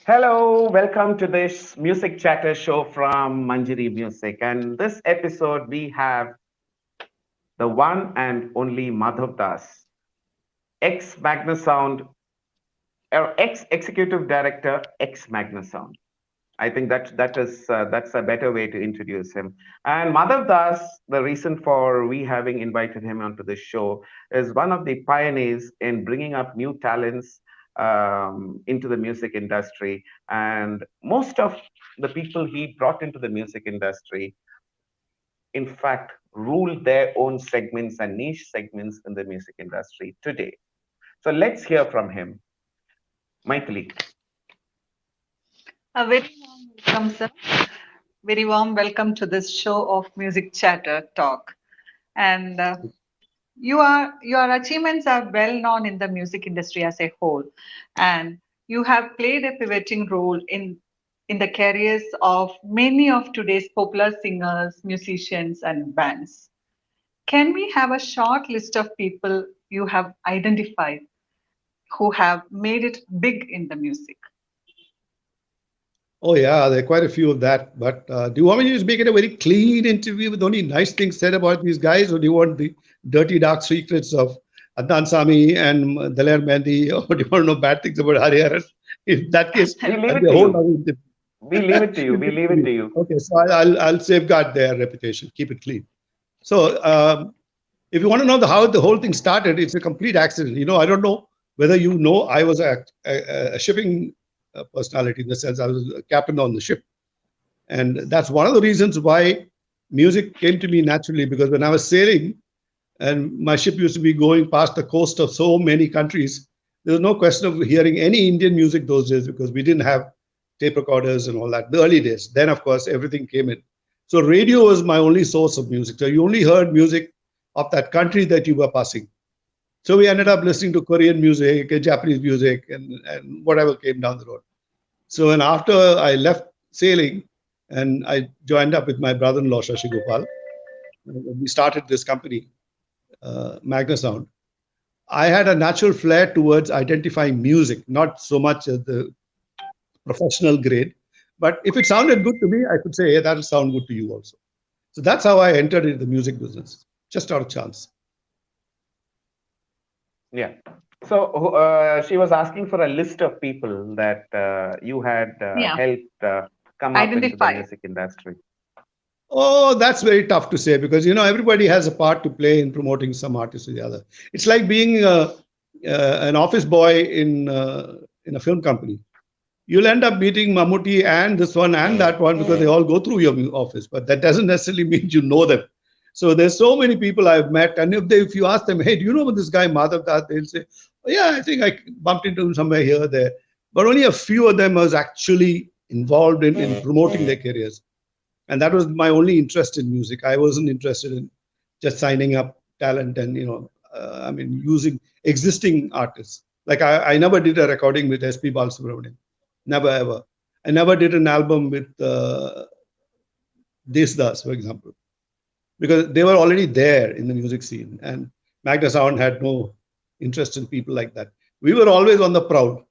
Hello, welcome to this music chatter show from Manjari Music. And this episode, we have the one and only Madhav Das, ex Magnasound, or ex executive director, ex Magnasound. I think that's a better way to introduce him. And Madhav Das, the reason for we having invited him onto this show is one of the pioneers in bringing up new talents into the music industry. And most of the people he brought into the music industry, in fact, rule their own segments and niche segments in the music industry today. So let's hear from him. Michael. A very warm welcome, sir. Very warm welcome to this show of Music Chatter Talk. And your achievements are well known in the music industry as a whole, and you have played a pivoting role in the careers of many of today's popular singers, musicians, and bands. Can we have a short list of people you have identified who have made it big in the music? Oh yeah, there are quite a few of that. But do you want me to just make it a very clean interview with only nice things said about these guys, or do you want the dirty, dark secrets of Adnan Sami and Daler Mehndi, or do you want to know bad things about Hariharan? In that case, We leave that'd it be a to whole you. other interview. We leave it to you. You We give it leave to it me. to you. Okay, so I'll safeguard their reputation, keep it clean. So if you want to know how the whole thing started, it's a complete accident. I don't know whether you know I was a shipping personality, in the sense I was a captain on the ship. And that's one of the reasons why music came to me naturally, because when I was sailing and my ship used to be going past the coast of so many countries, there was no question of hearing any Indian music those days, because we didn't have tape recorders and all that. The early days. Then, of course, everything came in. So radio was my only source of music. So you only heard music of that country that you were passing. So we ended up listening to Korean music, Japanese music, and whatever came down the road. So, and after I left sailing and I joined up with my brother-in-law, Shashi Gopal, we started this company, Magnasound. I had a natural flair towards identifying music, not so much as the professional grade. But if it sounded good to me, I could say, hey, that'll sound good to you also. So that's how I entered into the music business, just out of chance. Yeah. So she was asking for a list of people that you had Yeah, helped come up into the identify. music industry. Oh, that's very tough to say, because everybody has a part to play in promoting some artist or the other. It's like being an office boy in a film company. You'll end up meeting Mammootty and this one and that one, because they all go through your office, but that doesn't necessarily mean you know them. So there's so many people I've met, and if you ask them, hey, do you know this guy Madhav Das? They'll say, oh, yeah, I think I bumped into him somewhere here or there. But only a few of them was actually involved in promoting their careers. And that was my only interest in music. I wasn't interested in just signing up talent and using existing artists. Like I never did a recording with SP Balasubramanian, never ever. I never did an album with Das, for example, because they were already there in the music scene, and Magna Sound had no interest in people like that. We were always on the prowl,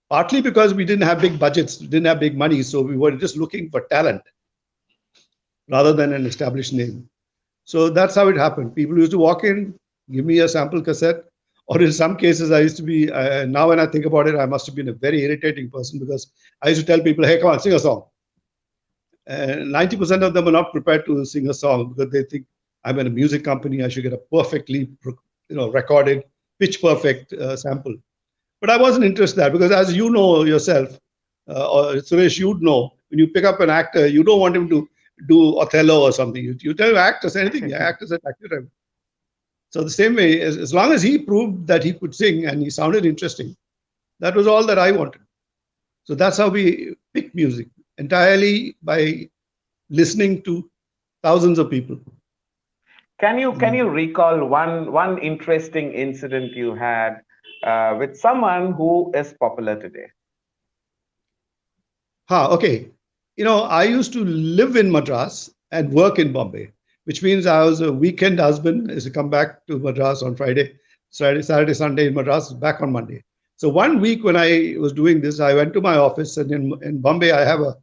partly because we didn't have big budgets, didn't have big money, so we were just looking for talent rather than an established name. So that's how it happened. People used to walk in, give me a sample cassette, or in some cases, I used to be. Now, when I think about it, I must have been a very irritating person, because I used to tell people, "Hey, come on, sing a song." And 90% of them are not prepared to sing a song, because they think I'm in a music company. I should get a perfectly, recorded, pitch perfect sample. But I wasn't interested in that, because, as you know yourself, or Suresh, you'd know, when you pick up an actor, you don't want him to do Othello or something. You tell actors anything. Yeah, actors are accurate. So the same way, as long as he proved that he could sing and he sounded interesting, that was all that I wanted. So that's how we pick music, entirely by listening to thousands of people. Can you recall one interesting incident you had with someone who is popular today? Okay. I used to live in Madras and work in Bombay, which means I was a weekend husband. Is to come back to Madras on Friday, Saturday, Sunday in Madras, back on Monday. So one week when I was doing this, I went to my office, and in Bombay, I have a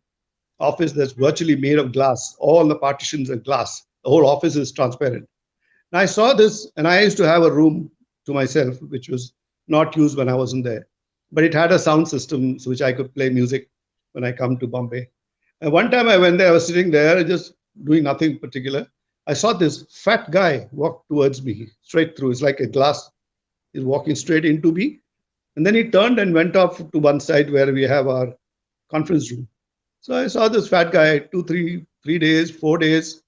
office that's virtually made of glass. All the partitions are glass. The whole office is transparent. And I saw this, and I used to have a room to myself, which was not used when I wasn't there. But it had a sound system so which I could play music when I come to Bombay. And one time I went there, I was sitting there just doing nothing particular. I saw this fat guy walk towards me straight through. It's like a glass is walking straight into me. And then he turned and went off to one side where we have our conference room. So I saw this fat guy 2, 3 days, 4 days,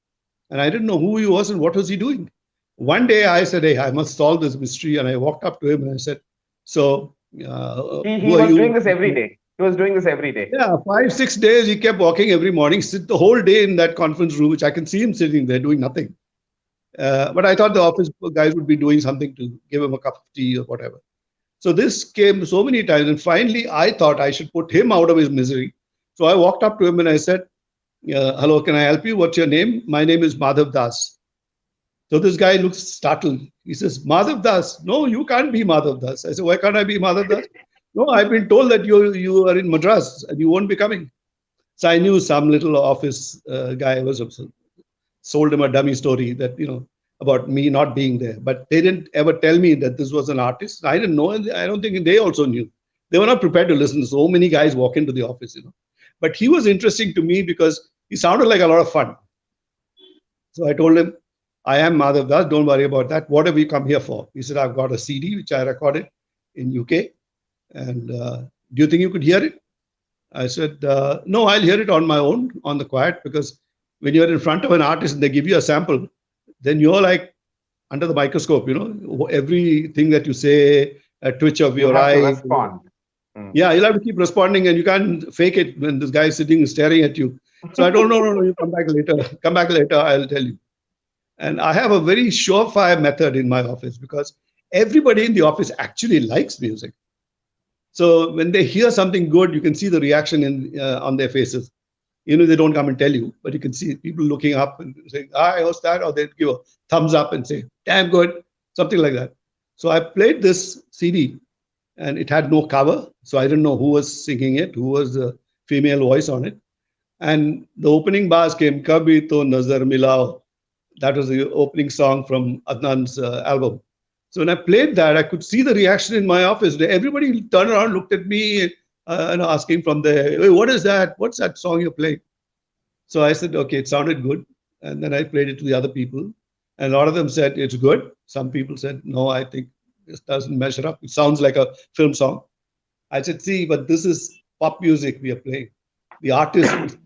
and I didn't know who he was and what was he doing. One day I said, "Hey, I must solve this mystery." And I walked up to him and I said, "So, He who are was you?" doing this every day. He was doing this every day. Yeah, 5, 6 days he kept walking every morning, sit the whole day in that conference room, which I can see him sitting there doing nothing. But I thought the office guys would be doing something to give him a cup of tea or whatever. So this came so many times, and finally I thought I should put him out of his misery. So I walked up to him and I said, "Hello, can I help you? What's your name?" "My name is Madhav Das." So this guy looks startled. He says, "Madhav Das? No, you can't be Madhav Das." I said, "Why can't I be Madhav Das?" "No, I've been told that you are in Madras and you won't be coming." So I knew some little office guy was sold him a dummy story that, about me not being there. But they didn't ever tell me that this was an artist. I didn't know, and I don't think they also knew. They were not prepared to listen. So many guys walk into the office. But he was interesting to me because he sounded like a lot of fun. So I told him, "I am Madhav Das. Don't worry about that. What have you come here for?" He said, "I've got a CD which I recorded in UK. And do you think you could hear it?" I said, "No, I'll hear it on my own, on the quiet, because when you're in front of an artist and they give you a sample, then you're like under the microscope, everything that you say, a twitch of You your have to eye. respond. Yeah, you'll have to keep responding, and you can't fake it when this guy is sitting and staring at you." So I told him, no, you come back later. Come back later, I'll tell you. And I have a very surefire method in my office because everybody in the office actually likes music. So when they hear something good, you can see the reaction on their faces. They don't come and tell you, but you can see people looking up and saying, "Hi, what's that?" Or they give a thumbs up and say, "Damn good," something like that. So I played this CD, and it had no cover, so I didn't know who was singing it, who was the female voice on it. And the opening bars came, "Kabhi to nazar milao." That was the opening song from Adnan's album. So when I played that, I could see the reaction in my office. Everybody turned around, looked at me, asking from there, "Hey, what is that? What's that song you're playing?" So I said, "Okay, it sounded good." And then I played it to the other people. And a lot of them said, "It's good." Some people said, "No, I think this doesn't measure up. It sounds like a film song." I said, "See, but this is pop music we are playing. The artist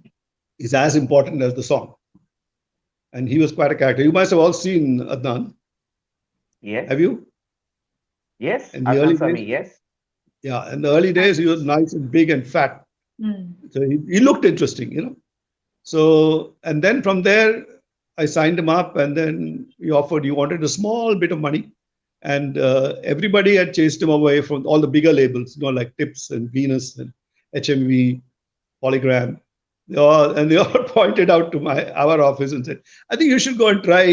is as important as the song." And he was quite a character. You must have all seen Adnan. Yes. Have you? Yes. In the Adnan early Sami, days? yes. Yeah, in the early days, he was nice and big and fat. Mm. So he looked interesting. So, and then from there, I signed him up, and then he wanted a small bit of money. And everybody had chased him away from all the bigger labels, like Tips and Venus and HMV, Polygram. They all pointed out to our office and said, "I think you should go and try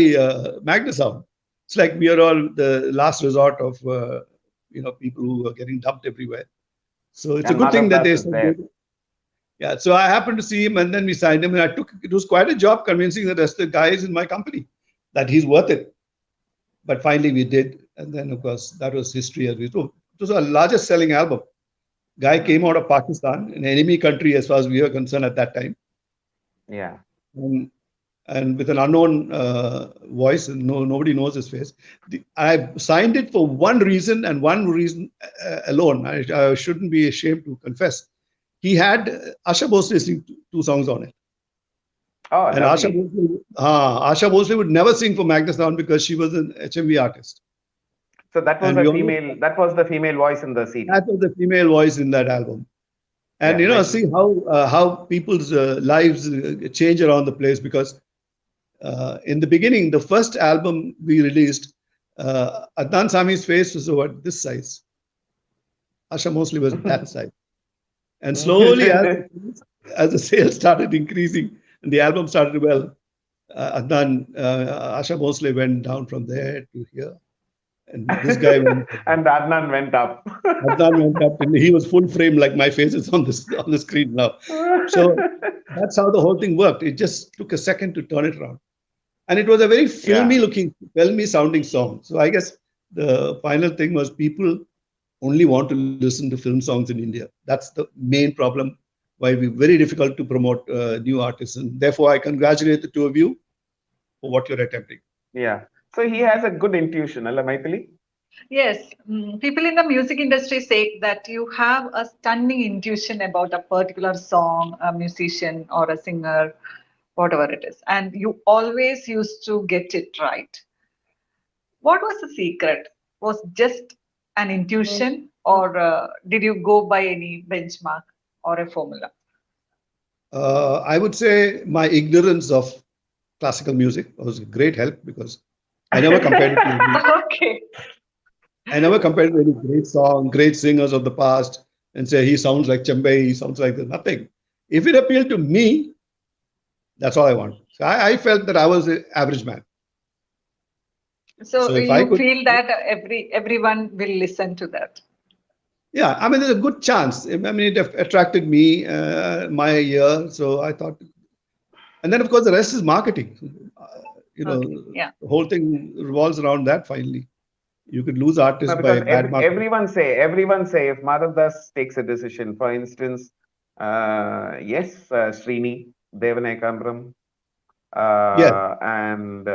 Magnasound." It's like we are all the last resort of people who are getting dumped everywhere. So it's a And good thing Madhav that Das they is there. said. Yeah, so I happened to see him, and then we signed him, and it was quite a job convincing the rest of the guys in my company that he's worth it. But finally we did, and then of course that was history as we know. It was our largest selling album. Guy came out of Pakistan, an enemy country as far as we were concerned at that time, Yeah. and with an unknown voice, and nobody knows his face. I signed it for one reason, and one reason alone. I shouldn't be ashamed to confess. He had Asha Bhosle sing 2 songs on it. Oh, And lovely. Asha Bhosle would never sing for Magnasound because she was an HMV artist. So that was And a we always, female. That was the female voice in the CD. that was the female voice in that album. And Yeah. see how people's lives change around the place, because in the beginning, the first album we released, Adnan Sami's face was about this size. Asha Bhosle was that size. And slowly, as the sales started increasing and the album started well, Asha Bhosle went down from there to here. And this guy went, And Adnan went up. Adnan went up and he was full frame like my face is on the screen now. So that's how the whole thing worked. It just took a second to turn it around. And it was a very Yeah. filmy sounding song. So I guess the final thing was people only want to listen to film songs in India. That's the main problem why it's very difficult to promote new artists. And therefore, I congratulate the two of you for what you're attempting. Yeah. So he has a good intuition, Allah Maithili. Yes, people in the music industry say that you have a stunning intuition about a particular song, a musician, or a singer, whatever it is, and you always used to get it right. What was the secret? Was just an intuition, or did you go by any benchmark or a formula? I would say my ignorance of classical music was a great help because I never compared it to Okay. I never compared it to any great song, great singers of the past, and say he sounds like Chambay, he sounds like this. Nothing. If it appealed to me, that's all I want. So I felt that I was an average man. So So if I you could, feel that everyone will listen to that. yeah, I mean, there's a good chance. I mean, it attracted me, my ear. So I thought, and then of course the rest is marketing. Okay. Yeah. The whole thing revolves around that. Finally, you could lose No, artists by because bad marketing. everyone say if Madhav Das takes a decision, for instance, yes, Srini, Devanekambram, Yes, and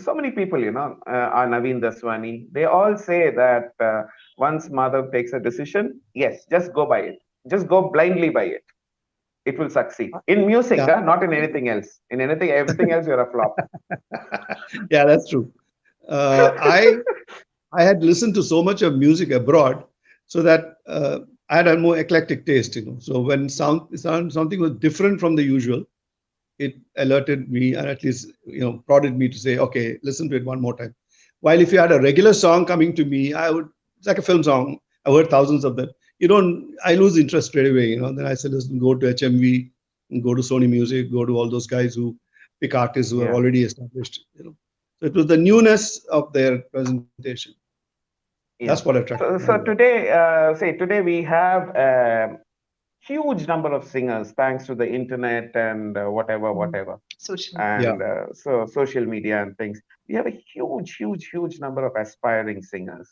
so many people, are Naveen Daswani. They all say that once Madhav takes a decision, yes, just go by it. Just go blindly by it. It will succeed. In music, yeah, not in anything else. In everything else, you're a flop. yeah, that's true. Uh, I I had listened to so much of music abroad, so that I had a more eclectic taste. So when something was different from the usual, it alerted me and at least prodded me to say, okay, listen to it one more time. While if you had a regular song coming to me, it's like a film song. I've heard thousands of them. I lose interest straight away. Then I said, listen, go to HMV, go to Sony Music, go to all those guys who pick artists who are Yeah. already established. So it was the newness of their presentation. That's Yeah. what attracted me. So today, today we have a huge number of singers thanks to the internet and whatever, Social media. Yeah, and so social media and things. We have a huge number of aspiring singers.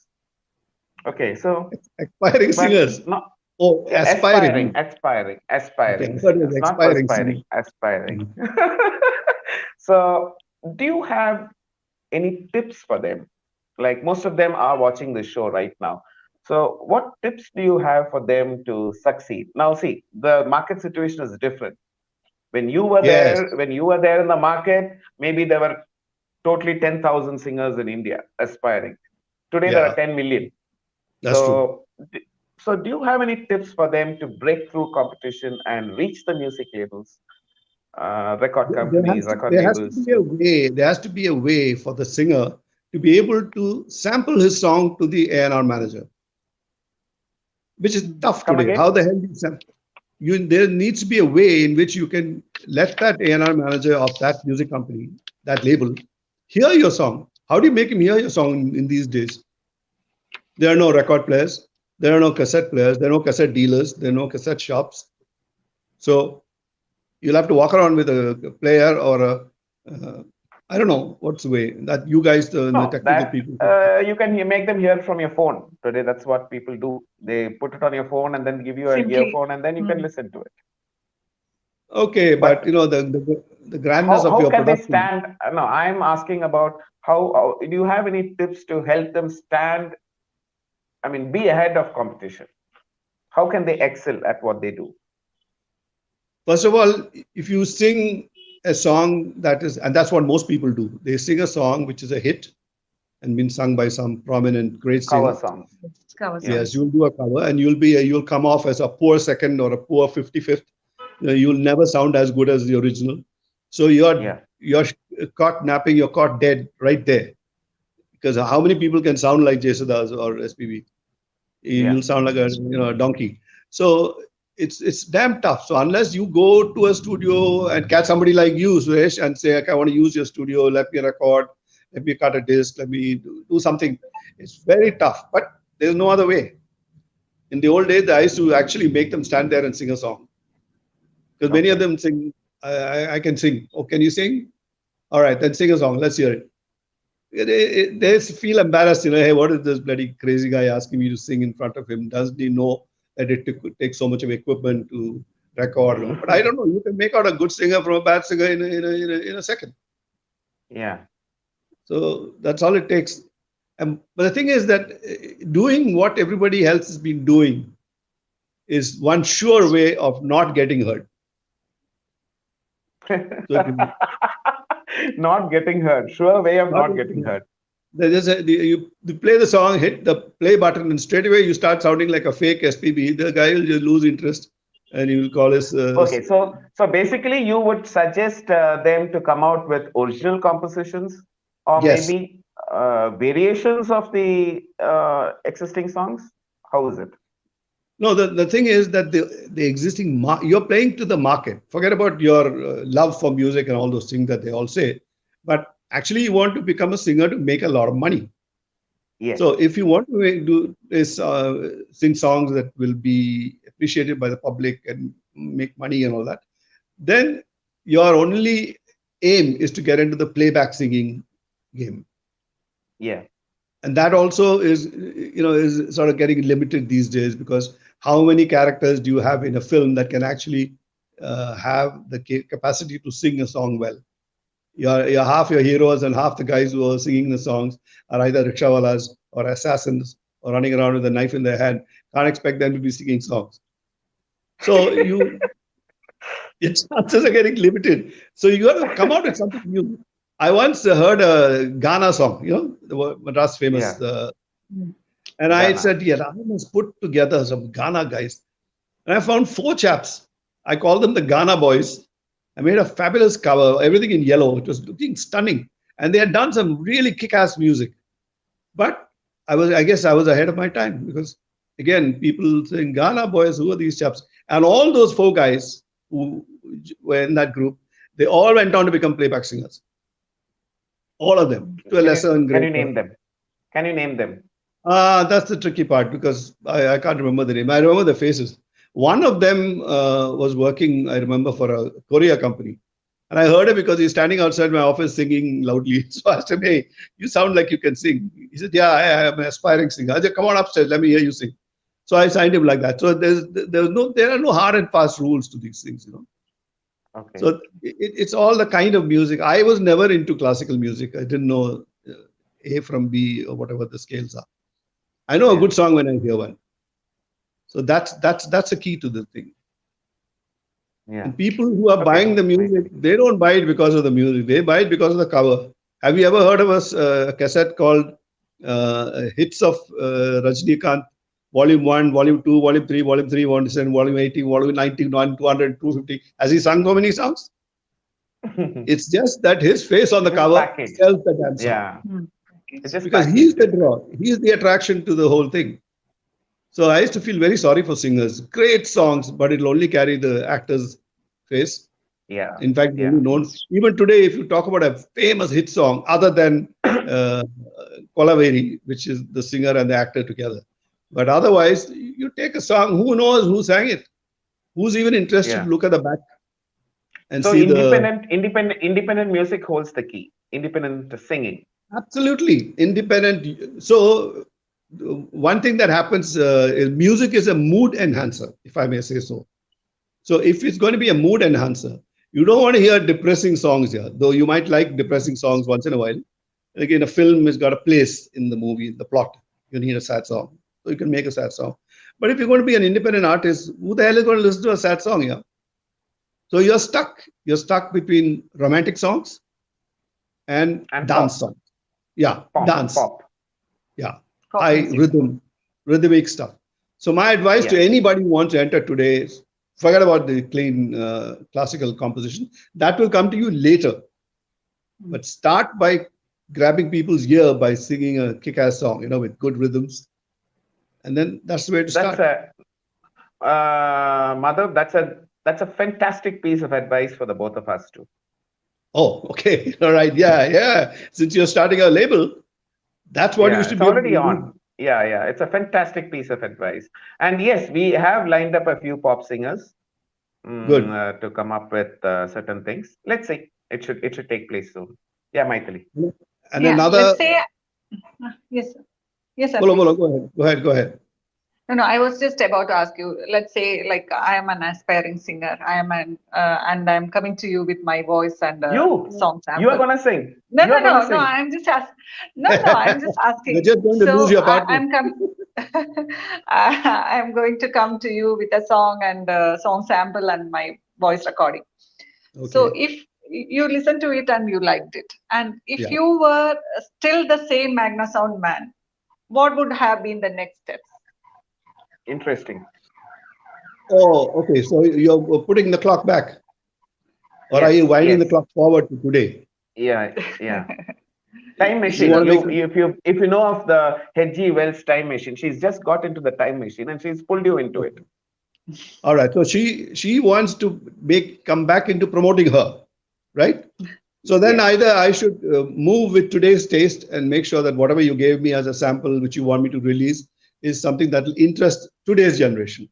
Okay, so aspiring but singers. not Oh, aspiring, aspiring. Okay, I aspiring thought it was singers, not expiring perspiring, singers. aspiring. Mhm. So, do you have any tips for them? Like most of them are watching the show right now. So, what tips do you have for them to succeed? Now, see, the market situation is different. Yes, When you were there in the market, maybe there were totally 10,000 singers in India aspiring. Today, there are yeah, 10 million. that's true. So, do you have any tips for them to break through competition and reach the music labels, record companies, record There has to labels? be a way. There has to be a way for the singer to be able to sample his song to the A&R manager, which is tough Come today. How again? the hell do you sample? There needs to be a way in which you can let that A&R manager of that music company, that label, hear your song. How do you make him hear your song in these days? There are no record players. There are no cassette players. There are no cassette dealers. There are no cassette shops. So you'll have to walk around with a player or I don't know what's the way that you guys, the No, technical that people. you can make them hear from your phone. Today, that's what people do. They put it on your phone and then give you an Simply. earphone, and then you can listen to it. Okay, but But the grandness of how your can they production. stand? No, I'm asking about how do you have any tips to help them stand? I mean, be ahead of competition. How can they excel at what they do? First of all, if you sing a song that is, and that's what most people do, they sing a song which is a hit and been sung by some prominent great Cover singer. songs. Cover Yeah. Yes, songs. you'll do a cover, and you'll come off as a poor second or a poor 55th. You'll never sound as good as the original. So Yeah. you're caught napping, you're caught dead right there. Because how many people can sound like Jesudas or SPB? Yeah. You'll sound like a donkey. So it's damn tough. So unless you go to a studio and catch somebody like you, Suresh, and say, okay, I want to use your studio, let me record, let me cut a disc, let me do something. It's very tough, but there's no other way. In the old days, I used to actually make them stand there and sing a song. Because many of Okay. them sing, I can sing. Oh, can you sing? All right, then sing a song. Let's hear it. They feel embarrassed, hey, what is this bloody crazy guy asking me to sing in front of him? Doesn't he know that it could take so much of equipment to record? But I don't know. You can make out a good singer from a bad singer in a second. Yeah. So that's all it takes. But the thing is that doing what everybody else has been doing is one sure way of not getting hurt. So if Not getting hurt. Sure way of not not getting getting hurt, hurt. you play the song, hit the play button, and straight away you start sounding like a fake SPB. The guy will just lose interest, and he will call us. Okay, so basically, you would suggest them to come out with original compositions, or Yes. maybe variations of the existing songs. How is it? No, the thing is that the existing you're playing to the market. Forget about your love for music and all those things that they all say. But actually, you want to become a singer to make a lot of money. Yes. So if you want to do is sing songs that will be appreciated by the public and make money and all that, then your only aim is to get into the playback singing game. Yeah. And that also is sort of getting limited these days, because how many characters do you have in a film that can actually have the capacity to sing a song well? You're half your heroes and half the guys who are singing the songs are either rickshawalas or assassins or running around with a knife in their hand. Can't expect them to be singing songs. So your chances are getting limited. So you got to come out with something new. I once heard a Ghana song, the Madras famous, Yeah. and I Ghana. said, yeah, I must put together some Ghana guys. And I found 4 chaps. I called them the Ghana boys. I made a fabulous cover, everything in yellow. It was looking stunning. And they had done some really kick-ass music. But I guess I was ahead of my time, because again, people saying Ghana boys, who are these chaps? And all those 4 guys who were in that group, they all went on to become playback singers. All of them, to a lesser and Can you greater. name them? Can you name them? That's the tricky part, because I can't remember the name. I remember the faces. One of them was working, I remember, for a Korea company. And I heard him because he's standing outside my office singing loudly. So I asked him, hey, you sound like you can sing. He said, yeah, I am an aspiring singer. I said, come on upstairs, let me hear you sing. So I signed him like that. So there are no hard and fast rules to these things. Okay. So it's all the kind of music. I was never into classical music. I didn't know A from B or whatever the scales are. I know a Yeah. good song when I hear one. So that's the key to the thing. Yeah. And people who are Okay. buying the music, they don't buy it because of the music. They buy it because of the cover. Have you ever heard of a cassette called Hits of Rajnikant, Volume 1, Volume 2, Volume 3, Volume 3, Volume 7, Volume 80, Volume 91, 200, 250? Has he sung so many songs? It's just that his face on the It is cover packaged. sells the damn song. Yeah. It's just Because he's packaged. the draw. He's the attraction to the whole thing. So I used to feel very sorry for singers. Great songs, but it'll only carry the actor's face. Yeah. In fact, Yeah. only known. Even today, if you talk about a famous hit song other than uh, Kolaveri, which is the singer and the actor together, but otherwise, you take a song, who knows who sang it? Who's even interested Yeah. to look at the back and So see the independent music holds the key. Independent singing. absolutely independent. So one thing that happens is music is a mood enhancer, if I may say so. So if it's going to be a mood enhancer, you don't want to hear depressing songs here, though you might like depressing songs once in a while. Again, a film has got a place in the movie, in the plot. You need a sad song. So you can make a sad song. But if you're going to be an independent artist, who the hell is going to listen to a sad song here? So you're stuck. You're stuck between romantic songs and And dance pop. songs. Yeah, Pop. dance. Pop. Yeah, Pop high music. rhythmic stuff. So my advice to Yeah. anybody who wants to enter today is forget about the clean classical composition. That will come to you later. But start by grabbing people's ear by singing a kick-ass song, with good rhythms, and then that's the way to That's start. a Madhav, that's a fantastic piece of advice for the both of us too. Oh, okay. All right. Yeah, yeah. Since you're starting a label, that's what you Yeah, should it's be able to already do. on. Yeah, yeah, it's a fantastic piece of advice. And yes, we have lined up a few pop singers Good. to come up with certain things. Let's see. It should take place soon. Yeah, Maithili. And Yeah, another, let's say, yes, sir. Yes, sir, bolo, bolo, please. go ahead. Go ahead. Go ahead. No, no, I was just about to ask you. Let's say, like, I am an aspiring singer. And I'm coming to you with my voice and You, song you are sample. gonna sing. No, You no, are gonna no, no. sing. I'm just asking. No, no, I'm just You're asking. just going to lose So your partner. I'm coming. I'm going to come to you with a song and song sample and my voice recording. So Okay. if you listen to it and you liked it, and if Yeah. you were still the same Magna Sound man, what would have been the next steps? Interesting. Oh, okay. So you're putting the clock back, or are Yes, you winding the yes. clock forward to today? Yeah, yeah. Time You machine. want to make You, it. if you know of the H.G. Wells time machine, she's just got into the time machine and she's pulled you into it. Okay. All right. So she wants to make come back into promoting her, right? So then Yes. either I should move with today's taste and make sure that whatever you gave me as a sample, which you want me to release, is something that will interest today's generation.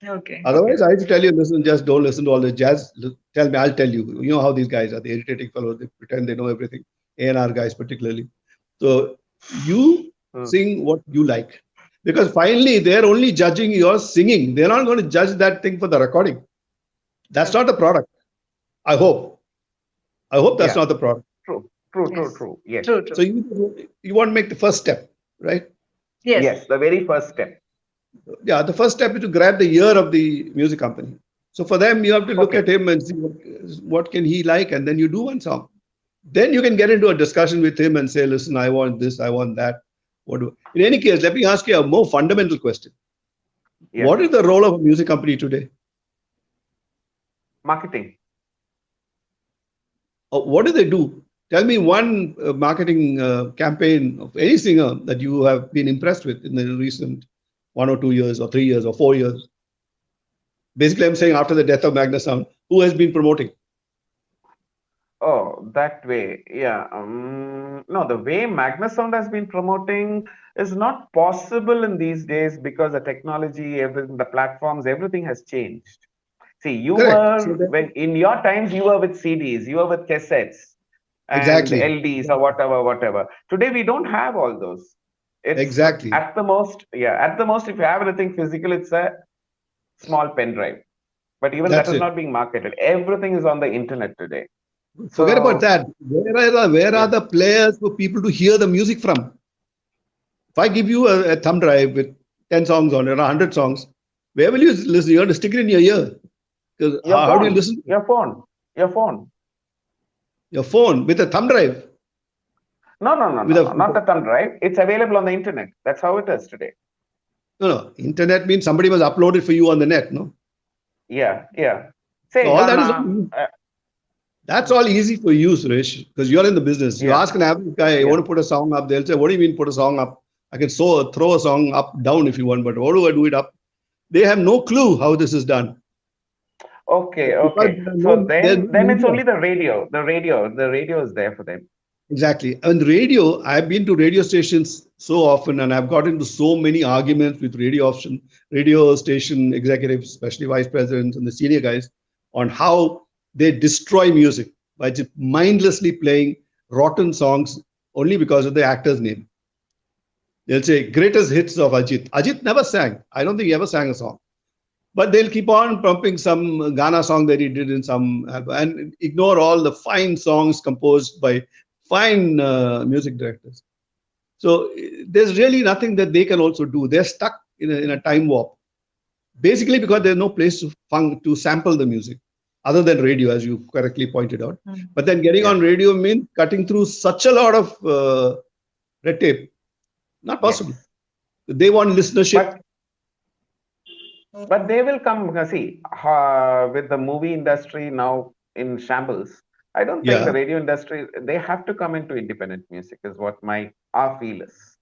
Okay. Okay. Otherwise, I have to tell you, listen, just don't listen to all the jazz. Tell me, I'll tell you. You know how these guys are, the irritating fellows. They pretend they know everything. A&R guys, particularly. So you Hmm. sing what you like. Because finally, they're only judging your singing. They're not going to judge that thing for the recording. That's not Okay. the product. I hope. I hope that's Yeah. not the product. True. True. True. Yes. True. Yes. True. So True. you want to make the first step, right? Yes. Yes. The very first step. Yeah, the first step is to grab the ear of the music company. So for them, you have to look Okay. at him and see what can he like, and then you do one song. Then you can get into a discussion with him and say, listen, I want this, I want that. In any case, let me ask you a more fundamental question. Yes. What is the role of a music company today? Marketing. What do they do? Tell me one marketing campaign of any singer that you have been impressed with in the recent 1 or 2 years or 3 years or 4 years. Basically, I'm saying after the death of Magnasound, who has been promoting? Oh, that way. Yeah. No, the way Magnasound has been promoting is not possible in these days because the technology, everything, the platforms, everything has changed. See, you Correct. So were then, when in your times you were with CDs, you were with cassettes and exactly, LDs or whatever, whatever. Today we don't have all those. It's exactly. at the most, yeah, at the most, if you have anything physical, it's a small pen drive. But even that That's is it. not being marketed. Everything is on the internet today. Forget about So that. Where are yeah. the players for people to hear the music from? If I give you a thumb drive with 10 songs on it, or 100 songs, where will you listen? You have to stick it in your ear. Because Your how do you phone, listen? your phone, your phone. Your phone with a thumb drive. No, no, no, With no, a no, not the thumb drive. It's available on the internet. That's how it is today. no, no. Internet means somebody must upload it for you on the net, no? Yeah, yeah. So Say all that is Ghana. that's all easy for you, Suresh, because you're in the business. You Yeah, ask an average guy, you yeah. want to put a song up, they'll say, what do you mean put a song up? I can throw a song up, down if you want, but how do I do it up? They have no clue how this is done. Okay, Because okay. So there's then no then it's media. only the radio. The radio is there for them. Exactly. And radio, I've been to radio stations so often and I've got into so many arguments with radio station executives, especially vice presidents and the senior guys, on how they destroy music by just mindlessly playing rotten songs only because of the actor's name. They'll say greatest hits of Ajit. Ajit never sang. I don't think he ever sang a song. But they'll keep on pumping some Ghana song that he did in some album and ignore all the fine songs composed by fine music directors. So there's really nothing that they can also do. They're stuck in a time warp, basically because there's no place to sample the music other than radio, as you correctly pointed out. Mm. But then getting Yeah. on radio means cutting through such a lot of red tape. Not possible. Yes. They want listenership. But but they will come. See, with the movie industry now in shambles, I don't think the Yeah. radio industry they have to come into independent music is what my our feel is,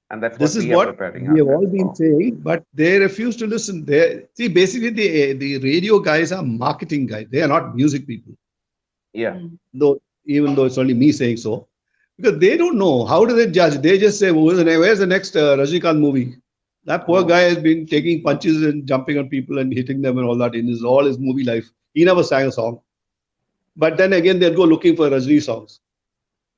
and that's This what is we are what preparing we have all ourselves been for. saying, but they refuse to listen. They see basically the radio guys are marketing guys. They are not music people. Yeah. though even though it's only me saying so, because they don't know how do they judge. They just say, "Where's the next Rajnikant movie?" That poor Oh, guy has been taking punches and jumping on people and hitting them and all that in his all his movie life. He never sang a song. But then again, they'll go looking for Rajni songs.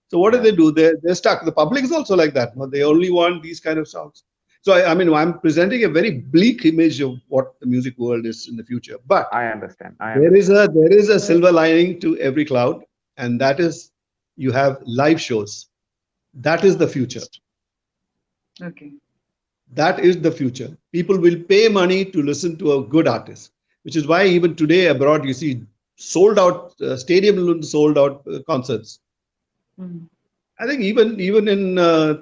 So what yeah. do? They're stuck. The public is also like that. No? They only want these kind of songs. So I mean, I'm presenting a very bleak image of what the music world is in the future. But I understand. I understand. there is a silver lining to every cloud, and that is you have live shows. That is the future. Okay. That is the future. People will pay money to listen to a good artist, which is why even today abroad you see sold out stadium sold out concerts. Mm. I think even in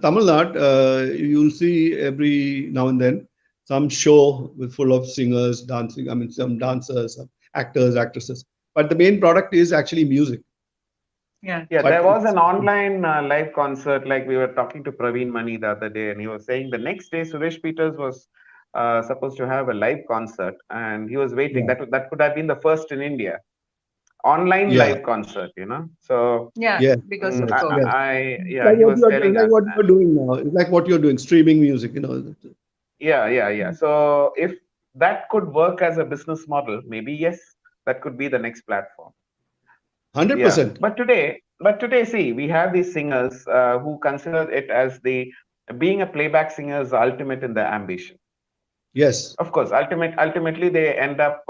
Tamil Nadu, you'll see every now and then some show with full of singers dancing. I mean, some dancers, some actors, actresses. But the main product is actually music. Yeah. Yeah, But there was it's an online live concert. Like we were talking to Praveen Mani the other day, and he was saying the next day Suresh Peters was supposed to have a live concert, and he was waiting. yeah, That could have been the first in India, online yeah, live concert. So Yeah, yes, because of yes, yes. COVID. Mm. yeah, he was telling Like us. what you're doing now. It's like what you're doing, streaming music. Yeah. Mm. So if that could work as a business model, maybe yes, that could be the next platform. Yeah, 100%. but today, see, we have these singers who consider it as the being a playback singer is the ultimate in their ambition. Yes, Of course, ultimately they end up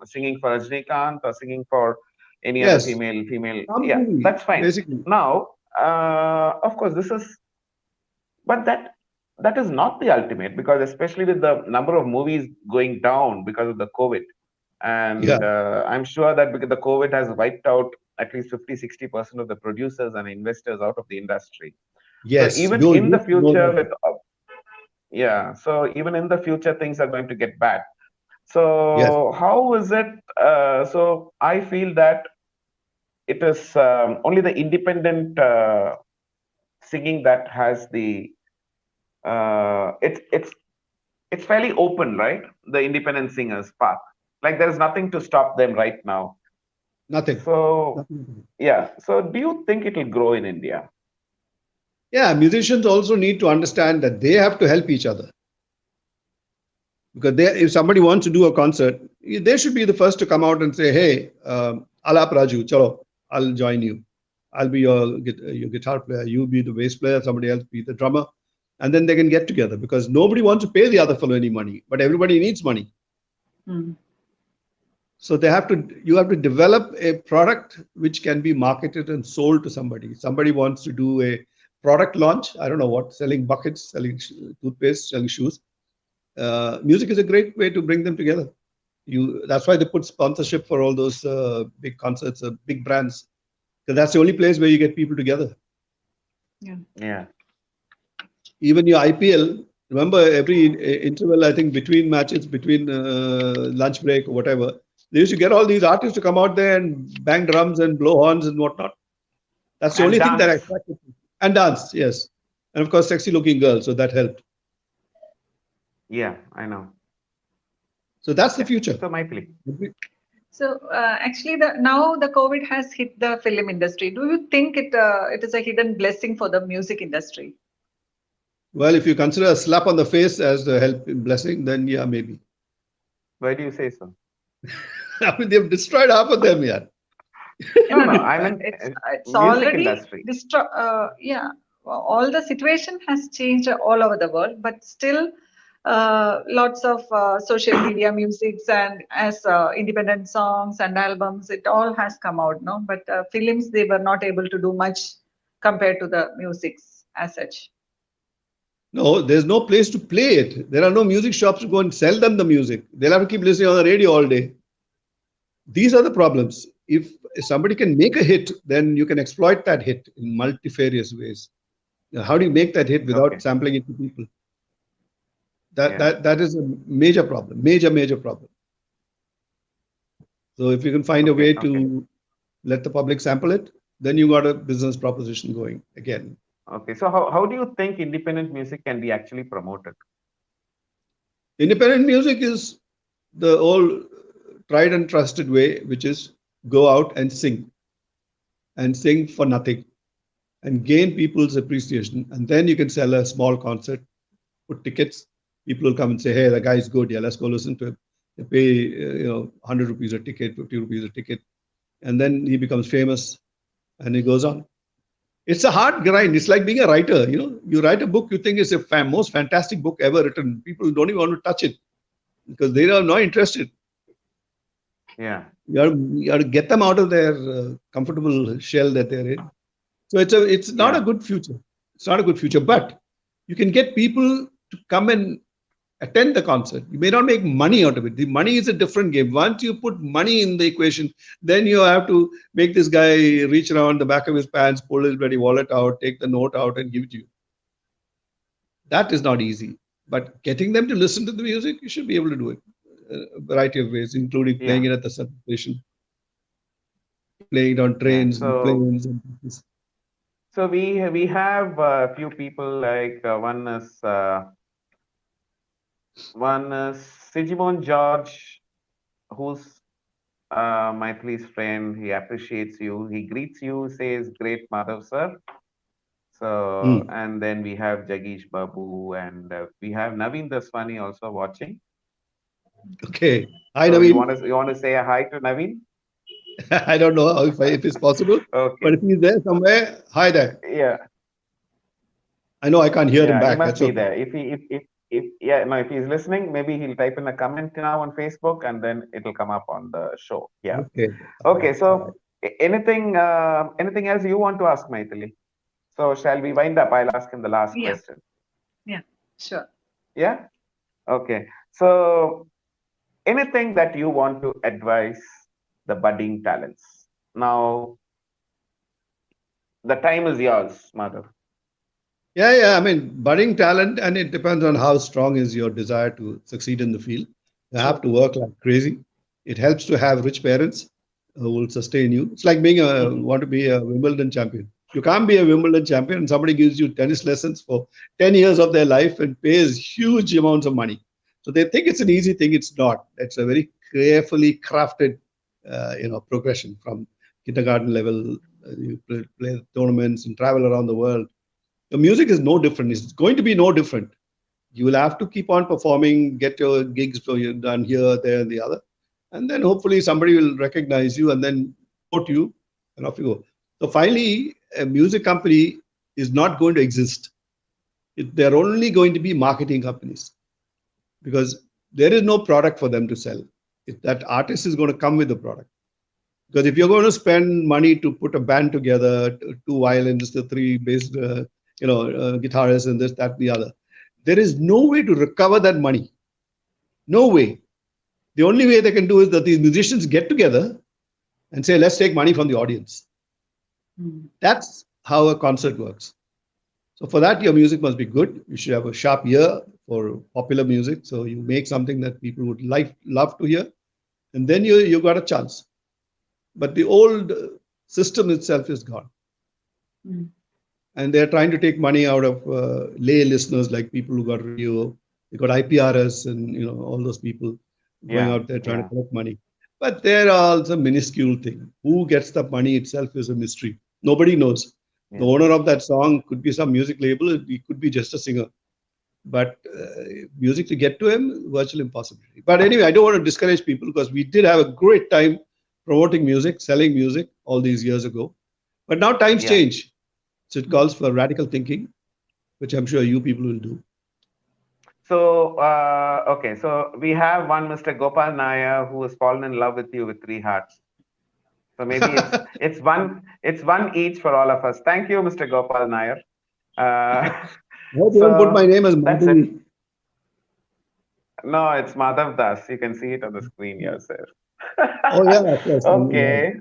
singing for Rajnikant or singing for any other yes. female. Some Yeah, movie, that's fine. basically. Now, of course, but that is not the ultimate, because especially with the number of movies going down because of the COVID, Yeah. and I'm sure that because the COVID has wiped out at least 50-60% of the producers and investors out of the industry. So Yes. even You in the you know future, that. with yeah, so even in the future, things are going to get bad. Yes. So how is it? So I feel that it is only the independent singing that has the it's fairly open, right? The independent singers path. Like there is nothing to stop them right now. Nothing. So Nothing. yeah. So do you think it will grow in India? Yeah, musicians also need to understand that they have to help each other because if somebody wants to do a concert, they should be the first to come out and say, "Hey, Alap Raju, chalo, I'll join you. I'll be your guitar player. You be the bass player. Somebody else be the drummer." And then they can get together because nobody wants to pay the other fellow any money, but everybody needs money. Mm. So you have to develop a product which can be marketed and sold to somebody. Somebody wants to do a product launch. I don't know what, selling buckets, selling toothpaste, selling shoes. Music is a great way to bring them together. That's why they put sponsorship for all those big concerts, big brands, because that's the only place where you get people together. Yeah. Yeah. Even your IPL, remember every interval, I think between matches, between lunch break or whatever, they used to get all these artists to come out there and bang drums and blow horns and whatnot. That's the And only thing that dance. attracted people. And dance, yes. And of course, sexy looking girls, so that helped. Yeah, I know. So that's the Yeah. future. So my plea. So actually, now the COVID has hit the film industry. Do you think it is a hidden blessing for the music industry? Well, if you consider a slap on the face as the help in blessing, then yeah, maybe. Why do you say so? I mean, they've destroyed half of them, yeah. No, no. No, I mean it's music already industry. yeah, all the situation has changed all over the world, but still, lots of social media musics and as independent songs and albums, it all has come out, no? But films, they were not able to do much compared to the musics as such. No, there's no place to play it. There are no music shops to go and sell them the music. They'll have to keep listening on the radio all day. These are the problems. If somebody can make a hit, then you can exploit that hit in multifarious ways. Now, how do you make that hit without Okay. sampling it to people? That Yeah. that that is a major problem, major problem. So if you can find a Okay. way Okay. to let the public sample it, then you got a business proposition going again. Okay. So how do you think independent music can be actually promoted? Independent music is the old tried and trusted way, which is go out and sing for nothing and gain people's appreciation. And then you can sell a small concert, put tickets. People will come and say, hey, the guy's good. Yeah, let's go listen to him. They pay, 100 rupees a ticket, 50 rupees a ticket. And then he becomes famous and he goes on. It's a hard grind. It's like being a writer. You write a book, you think it's the most fantastic book ever written. People don't even want to touch it because they are not interested. Yeah. You have to get them out of their comfortable shell that they're in. So it's not a good future. It's not a good future, but you can get people to come and attend the concert. You may not make money out of it. The money is a different game. Once you put money in the equation, then you have to make this guy reach around the back of his pants, pull his bloody wallet out, take the note out, and give it to you. That is not easy. But getting them to listen to the music, you should be able to do it a variety of ways, including playing it at the subway station, playing it on trains and planes and things. So we have a few people like one is Sigmund George, who's Maitli's friend. He appreciates you. He greets you, says, "Great Madhav sir." So and then we have Jagish Babu and we have Naveen Daswani also watching. Okay. Hi, So Naveen. you want to say a hi to Naveen? I don't know if it's possible, Okay. but if he's there somewhere, hi there. Yeah. I know I can't hear him Yeah, he back. must That's be okay. there. If he's listening, maybe he'll type in a comment now on Facebook and then it'll come up on the show. Yeah. Okay. Okay. All right. So anything else you want to ask, Maithili? So shall we wind up? I'll ask him the last Yeah, question. yeah, sure. Yeah. Okay. So anything that you want to advise the budding talents? Now the time is yours, Madhav. Yeah. I mean, budding talent, and it depends on how strong is your desire to succeed in the field. You have to work like crazy. It helps to have rich parents who will sustain you. It's like want to be a Wimbledon champion. You can't be a Wimbledon champion and somebody gives you tennis lessons for 10 years of their life and pays huge amounts of money. So they think it's an easy thing. It's not. It's a very carefully crafted, progression from kindergarten level. You play tournaments and travel around the world. The music is no different. It's going to be no different. You will have to keep on performing, get your gigs done here, there, and the other. And then hopefully somebody will recognize you and then promote you, and off you go. So finally, a music company is not going to exist. They're only going to be marketing companies because there is no product for them to sell. That artist is going to come with the product. Because if you're going to spend money to put a band together, two violins, the three bass, guitarists, and this, that, the other, there is no way to recover that money. No way. The only way they can do is that these musicians get together and say, let's take money from the audience. That's how a concert works. So for that, your music must be good. You should have a sharp ear for popular music. So you make something that people would love to hear. And then you got a chance. But the old system itself is gone. And they're trying to take money out of lay listeners, like people who got radio, they got IPRS and all those people going out there trying to collect money. But they're also a minuscule thing. Who gets the money itself is a mystery. Nobody knows. The owner of that song could be some music label. He could be just a singer. But music to get to him, virtual impossibility. But anyway, I don't want to discourage people because we did have a great time promoting music, selling music all these years ago. But now times change. So it calls for radical thinking, which I'm sure you people will do. So, okay, so we have one Mr. Gopal Nair who has fallen in love with you with 3 hearts. So maybe it's one each for all of us. Thank you, Mr. Gopal Nair. Don't put my name as that's it. Manjari. No, it's Madhav Das. You can see it on the screen yourself. Oh yeah, of course. Okay.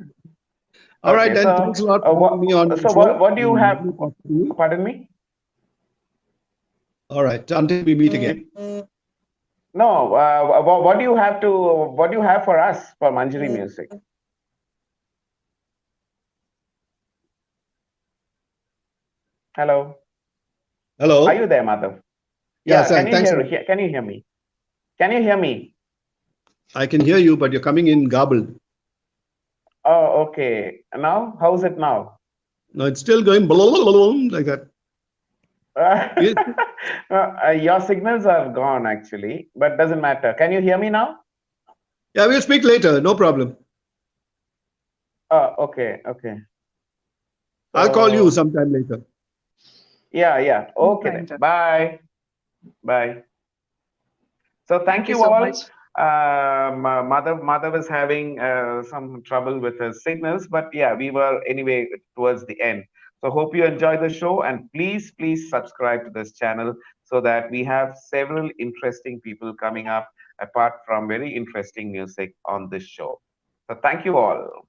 All right, then. So, Thanks a lot for having me on your so show. what do you have? Pardon me? All right. Until we meet again. No. What do you have for us for Manjari Music? Hello. Hello. Are you there, Madhav? Yeah. Can you thanks. Can you hear me? Can you hear me? I can hear you, but you're coming in garbled. Oh, okay. Now, how's it now? No, it's still going like that. Yes. Your signals are gone actually, but doesn't matter. Can you hear me now? Yeah, we'll speak later. No problem. Oh, okay, okay. I'll call you So, sometime later. yeah, yeah. Okay then. Fine, sir. Bye. Bye. So thank Thank you you so all. much. Madhav is having some trouble with his signals, but yeah, we were anyway towards the end. So hope you enjoy the show, and please subscribe to this channel so that we have several interesting people coming up apart from very interesting music on this show. So thank you all.